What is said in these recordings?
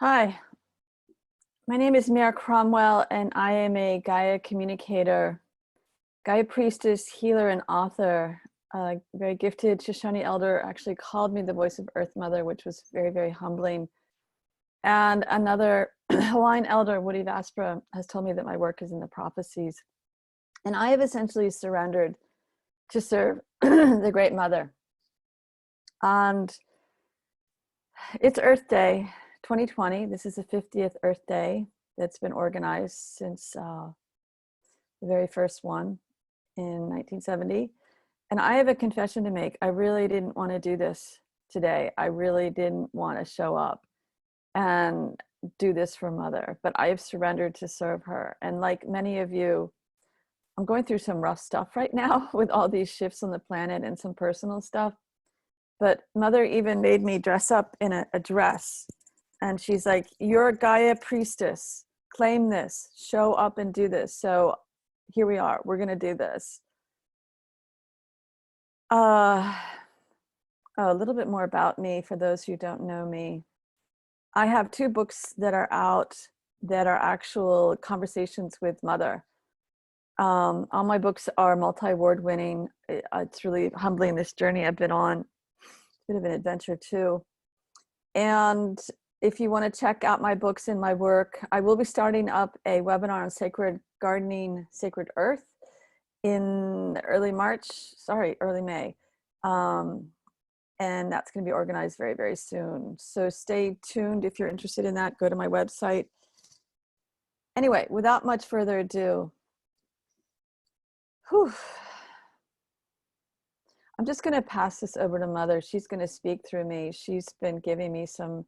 Hi, my name is Mare Cromwell, and I am a Gaia communicator, Gaia priestess, healer, and author. A very gifted Shoshone elder actually called me the voice of Earth Mother, which was very, very humbling. And another Hawaiian elder, Woody Vaspera, has told me that my work is in the prophecies. And I have essentially surrendered to serve the Great Mother. And it's Earth Day 2020. This is the 50th Earth Day that's been organized since the very first one in 1970. And I have a confession to make. I really didn't want to do this today. I really didn't want to show up and do this for Mother, but I have surrendered to serve her. And like many of you, I'm going through some rough stuff right now with all these shifts on the planet and some personal stuff. But Mother even made me dress up in a dress. And she's like, you're a Gaia priestess. Claim this. Show up and do this. So here we are. We're going to do this. A little bit more about me for those who don't know me. I have 2 books that are out that are actual conversations with Mother. All my books are multi-award winning. It's really humbling, this journey I've been on. It's a bit of an adventure too. And if you want to check out my books and my work, I will be starting up a webinar on sacred gardening, sacred earth in early May. And that's going to be organized very, very soon. So stay tuned. If you're interested in that, go to my website. Anyway, without much further ado, I'm just going to pass this over to Mother. She's going to speak through me. She's been giving me some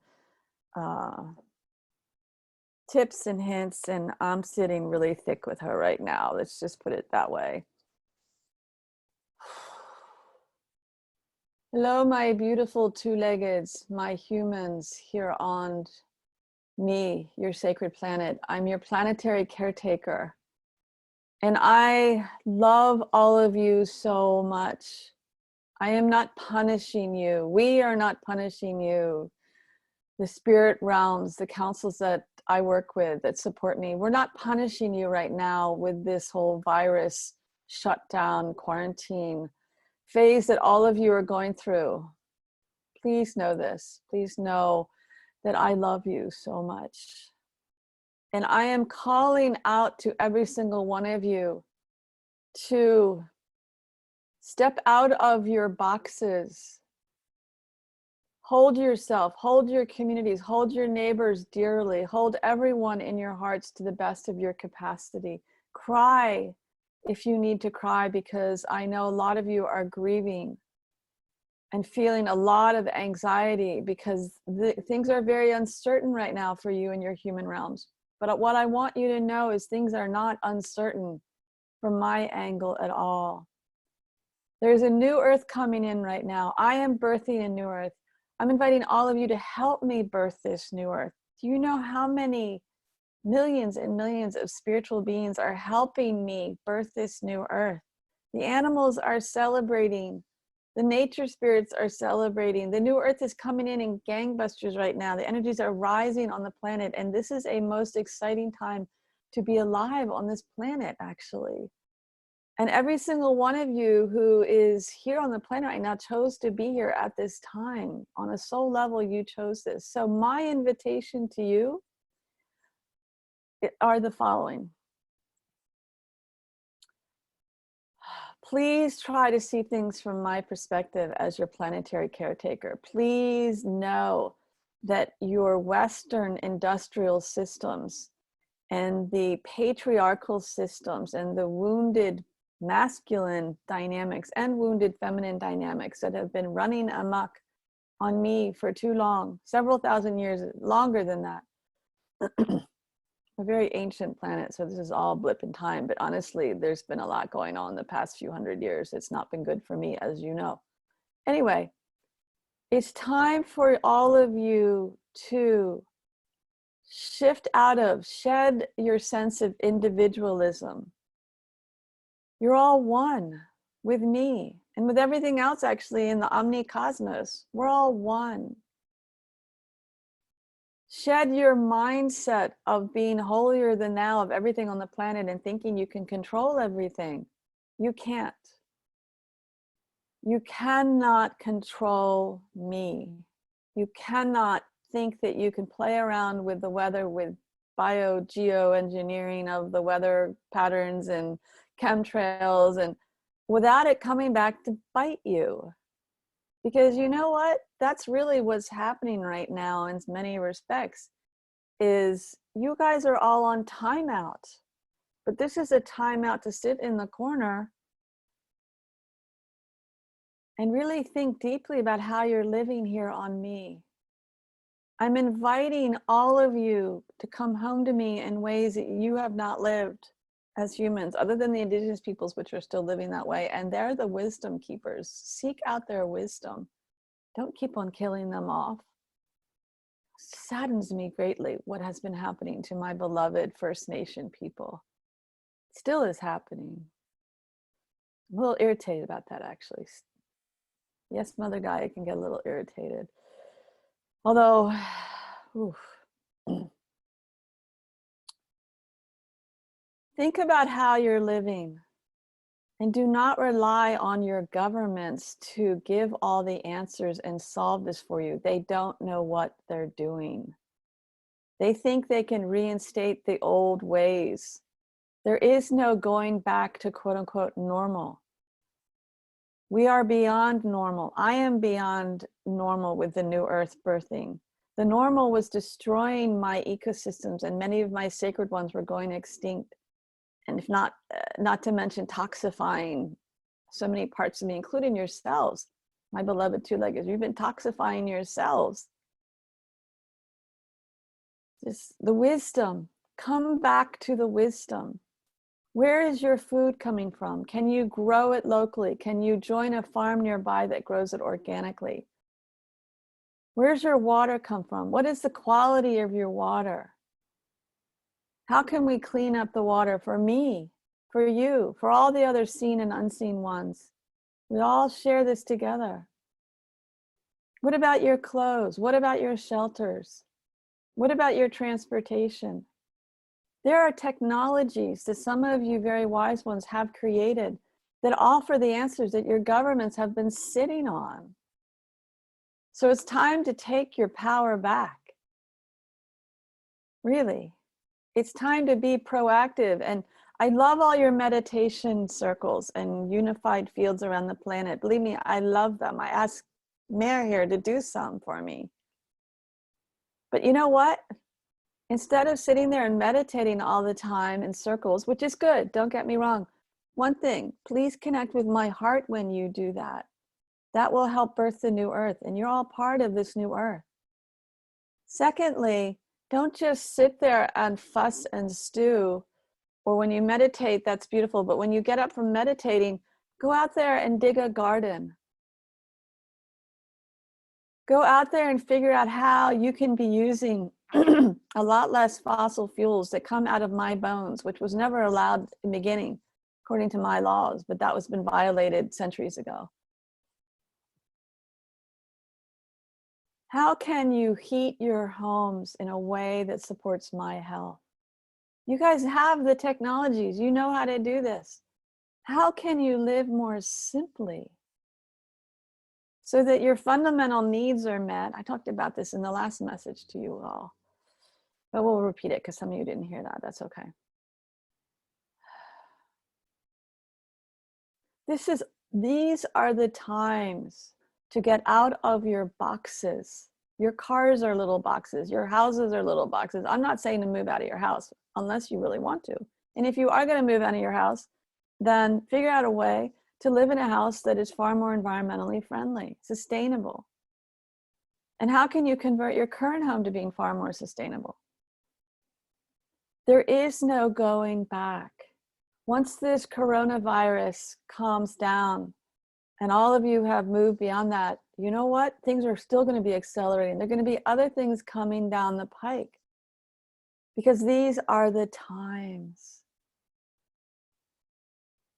tips and hints, and I'm sitting really thick with her right now. Let's just put it that way. Hello, my beautiful 2-leggeds, my humans here on me, your sacred planet. I'm your planetary caretaker. And I love all of you so much. I am not punishing you. We are not punishing you. The spirit realms, the councils that I work with that support me, we're not punishing you right now with this whole virus shutdown, quarantine phase that all of you are going through. Please know this. Please know that I love you so much. And I am calling out to every single one of you to step out of your boxes. Hold yourself, hold your communities, hold your neighbors dearly, hold everyone in your hearts to the best of your capacity. Cry if you need to cry, because I know a lot of you are grieving and feeling a lot of anxiety because things are very uncertain right now for you in your human realms. But what I want you to know is things are not uncertain from my angle at all. There's a new earth coming in right now. I am birthing a new earth. I'm inviting all of you to help me birth this new earth. Do you know how many millions and millions of spiritual beings are helping me birth this new earth? The animals are celebrating. The nature spirits are celebrating. The new earth is coming in gangbusters right now. The energies are rising on the planet. And this is a most exciting time to be alive on this planet, actually. And every single one of you who is here on the planet right now chose to be here at this time. On a soul level, you chose this. So my invitation to you are the following. Please try to see things from my perspective as your planetary caretaker. Please know that your Western industrial systems and the patriarchal systems and the wounded masculine dynamics and wounded feminine dynamics that have been running amok on me for too long, several thousand years, longer than that. A very ancient planet, so this is all blip in time, but honestly, there's been a lot going on the past few hundred years. It's not been good for me, as you know. Anyway, it's time for all of you to shed your sense of individualism. You're all one with me and with everything else actually in the omni cosmos. We're all one. Shed your mindset of being holier than thou of everything on the planet and thinking you can control everything. You can't. You cannot control me. You cannot think that you can play around with the weather with geoengineering of the weather patterns and chemtrails and without it coming back to bite you. Because you know what? That's really what's happening right now in many respects, is you guys are all on timeout. But this is a timeout to sit in the corner and really think deeply about how you're living here on me. I'm inviting all of you to come home to me in ways that you have not lived as humans, other than the indigenous peoples, which are still living that way. And they're the wisdom keepers. Seek out their wisdom. Don't keep on killing them off. It saddens me greatly what has been happening to my beloved First Nation people. It still is happening. I'm a little irritated about that, actually. Yes, Mother Gaia can get a little irritated. Although, think about how you're living and do not rely on your governments to give all the answers and solve this for you. They don't know what they're doing. They think they can reinstate the old ways. There is no going back to quote unquote normal. We are beyond normal. I am beyond normal with the new earth birthing. The normal was destroying my ecosystems and many of my sacred ones were going extinct. And if not, not to mention toxifying so many parts of me, including yourselves, my beloved two-leggeds. You've been toxifying yourselves. Just the wisdom, come back to the wisdom. Where is your food coming from? Can you grow it locally? Can you join a farm nearby that grows it organically? Where's your water come from? What is the quality of your water? How can we clean up the water for me, for you, for all the other seen and unseen ones? We all share this together. What about your clothes? What about your shelters? What about your transportation? There are technologies that some of you very wise ones have created that offer the answers that your governments have been sitting on. So it's time to take your power back. Really. It's time to be proactive. And I love all your meditation circles and unified fields around the planet. Believe me, I love them. I asked Mare here to do some for me. But you know what? Instead of sitting there and meditating all the time in circles, which is good, don't get me wrong. One thing, please connect with my heart when you do that. That will help birth the new earth, and you're all part of this new earth. Secondly, don't just sit there and fuss and stew, or when you meditate, that's beautiful, but when you get up from meditating, go out there and dig a garden. Go out there and figure out how you can be using a lot less fossil fuels that come out of my bones, which was never allowed in the beginning, according to my laws, but that was been violated centuries ago. How can you heat your homes in a way that supports my health? You guys have the technologies. You know how to do this. How can you live more simply so that your fundamental needs are met? I talked about this in the last message to you all, but we'll repeat it because some of you didn't hear that. That's okay. These are the times to get out of your boxes. Your cars are little boxes. Your houses are little boxes. I'm not saying to move out of your house unless you really want to. And if you are going to move out of your house, then figure out a way to live in a house that is far more environmentally friendly, sustainable. And how can you convert your current home to being far more sustainable? There is no going back. Once this coronavirus calms down and all of you have moved beyond that, you know what? Things are still going to be accelerating. There are going to be other things coming down the pike because these are the times.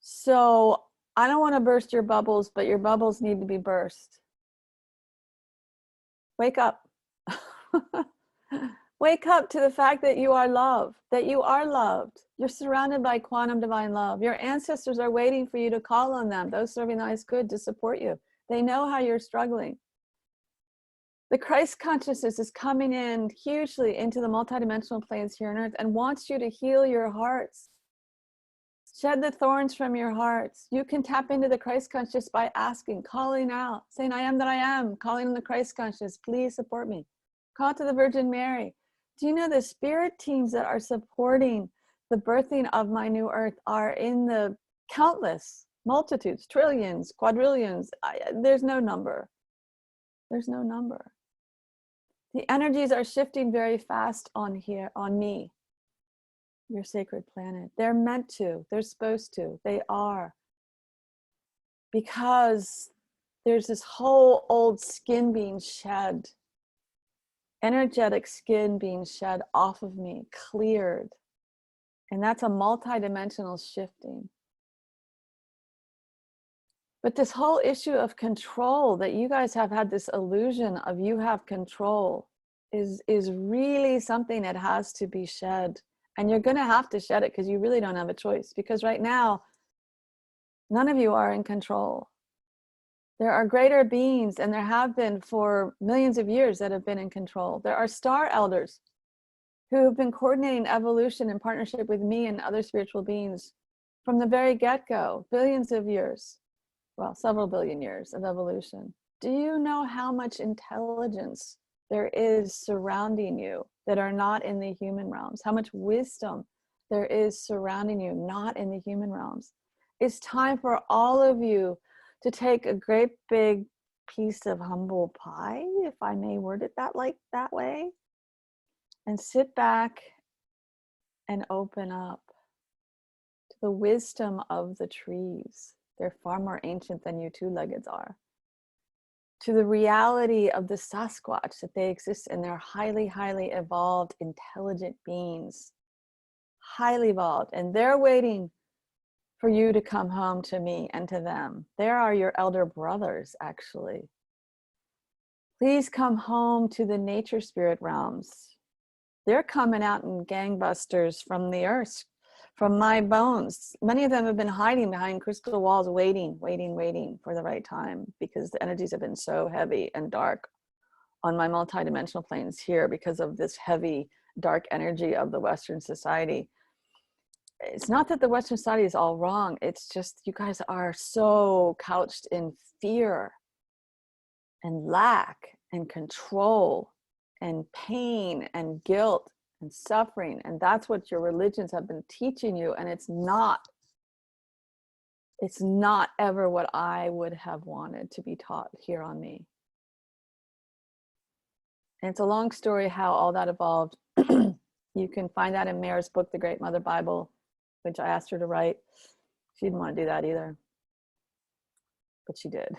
So I don't want to burst your bubbles, but your bubbles need to be burst. Wake up. Wake up to the fact that you are love, that you are loved. You're surrounded by quantum divine love. Your ancestors are waiting for you to call on them, those serving the highest good, to support you. They know how you're struggling. The Christ consciousness is coming in hugely into the multidimensional planes here on earth and wants you to heal your hearts. Shed the thorns from your hearts. You can tap into the Christ consciousness by asking, calling out, saying, I am that I am, calling on the Christ consciousness, please support me. Call to the Virgin Mary. Do you know the spirit teams that are supporting the birthing of my new earth are in the countless multitudes, trillions, quadrillions? There's no number. There's no number. The energies are shifting very fast on here, on me, your sacred planet. They're meant to, they're supposed to, they are. Because there's this whole old skin being shed, energetic skin being shed off of me, cleared. And that's a multidimensional shifting. But this whole issue of control, that you guys have had this illusion of you have control, is really something that has to be shed. And you're going to have to shed it because you really don't have a choice. Because right now, none of you are in control. There are greater beings, and there have been for millions of years, that have been in control. There are star elders who have been coordinating evolution in partnership with me and other spiritual beings from the very get-go, billions of years, well, several billion years of evolution. Do you know how much intelligence there is surrounding you that are not in the human realms? How much wisdom there is surrounding you, not in the human realms? It's time for all of you to take a great big piece of humble pie, if I may word it that way, and sit back and open up to the wisdom of the trees. They're far more ancient than you two-leggeds are. To the reality of the Sasquatch, that they exist and they're highly, highly evolved, intelligent beings, highly evolved, and they're waiting for you to come home to me and to them. They are your elder brothers, actually. Please come home to the nature spirit realms. They're coming out in gangbusters from the earth, from my bones. Many of them have been hiding behind crystal walls, waiting for the right time, because the energies have been so heavy and dark on my multidimensional planes here because of this heavy, dark energy of the Western society. It's not that the Western society is all wrong. It's just you guys are so couched in fear and lack and control and pain and guilt and suffering. And that's what your religions have been teaching you. And it's not ever what I would have wanted to be taught here on me. And it's a long story how all that evolved. You can find that in Mare's book, The Great Mother Bible, which I asked her to write. She didn't want to do that either, but she did.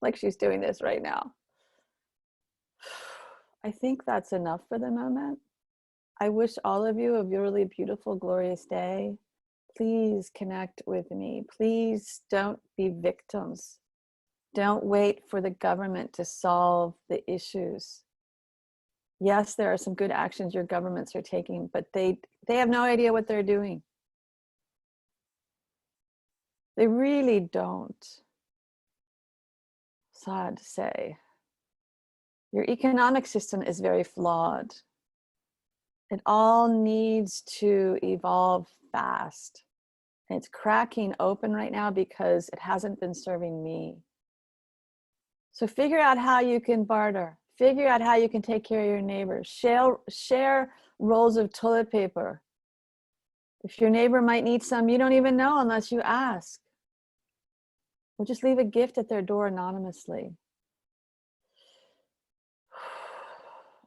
Like she's doing this right now. I think that's enough for the moment. I wish all of you a really beautiful, glorious day. Please connect with me. Please don't be victims. Don't wait for the government to solve the issues. Yes, there are some good actions your governments are taking, but they have no idea what they're doing. They really don't. Sad to say. Your economic system is very flawed. It all needs to evolve fast. And it's cracking open right now because it hasn't been serving me. So figure out how you can barter. Figure out how you can take care of your neighbors. Share rolls of toilet paper. If your neighbor might need some, you don't even know unless you ask. Or just leave a gift at their door anonymously.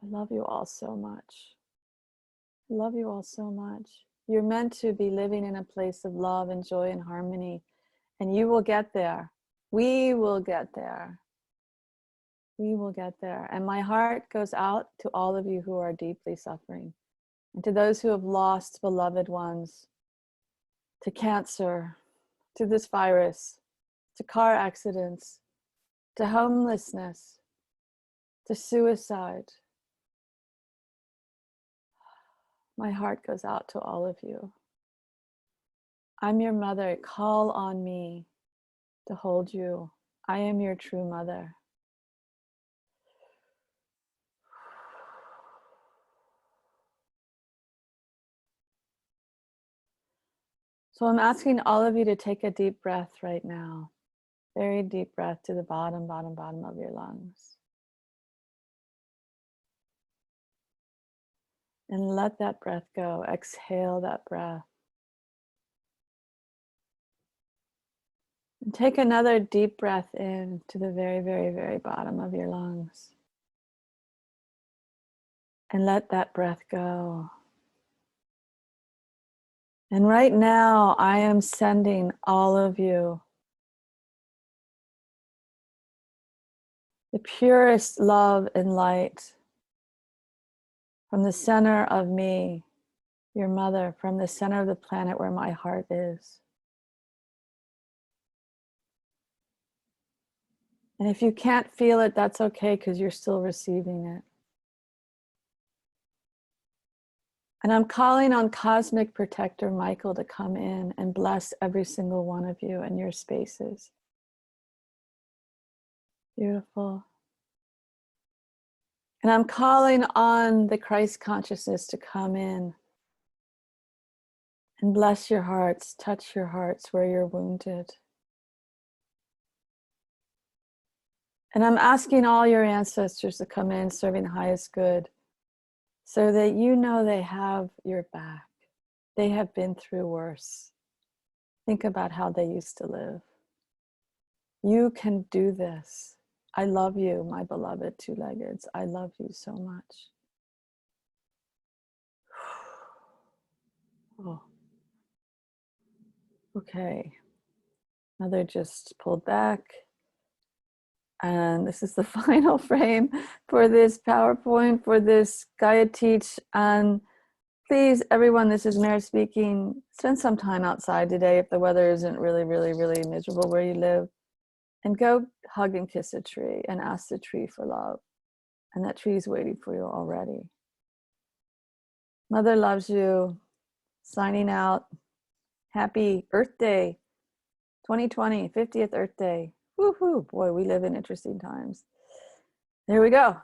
I love you all so much. I love you all so much. You're meant to be living in a place of love and joy and harmony, and you will get there. We will get there. We will get there. And my heart goes out to all of you who are deeply suffering, and to those who have lost beloved ones, to cancer, to this virus, to car accidents, to homelessness, to suicide. My heart goes out to all of you. I'm your mother. Call on me to hold you. I am your true mother. So I'm asking all of you to take a deep breath right now. Very deep breath to the bottom of your lungs. And let that breath go. Exhale that breath. And take another deep breath in to the very bottom of your lungs. And let that breath go. And right now, I am sending all of you the purest love and light from the center of me, your mother, from the center of the planet where my heart is. And if you can't feel it, that's okay, because you're still receiving it. And I'm calling on Cosmic Protector Michael to come in and bless every single one of you in your spaces. Beautiful. And I'm calling on the Christ consciousness to come in and bless your hearts, touch your hearts where you're wounded. And I'm asking all your ancestors to come in serving the highest good so that you know they have your back. They have been through worse. Think about how they used to live. You can do this. I love you, my beloved two-leggeds. I love you so much. Oh. Okay. Mother just pulled back. And this is the final frame for this PowerPoint, for this Gaia Teach. And please, everyone, this is Mare speaking. Spend some time outside today if the weather isn't really miserable where you live. And go hug and kiss a tree and ask the tree for love. And that tree is waiting for you already. Mother loves you. Signing out. Happy Earth Day 2020, 50th Earth Day. Woohoo! Boy, we live in interesting times. There we go.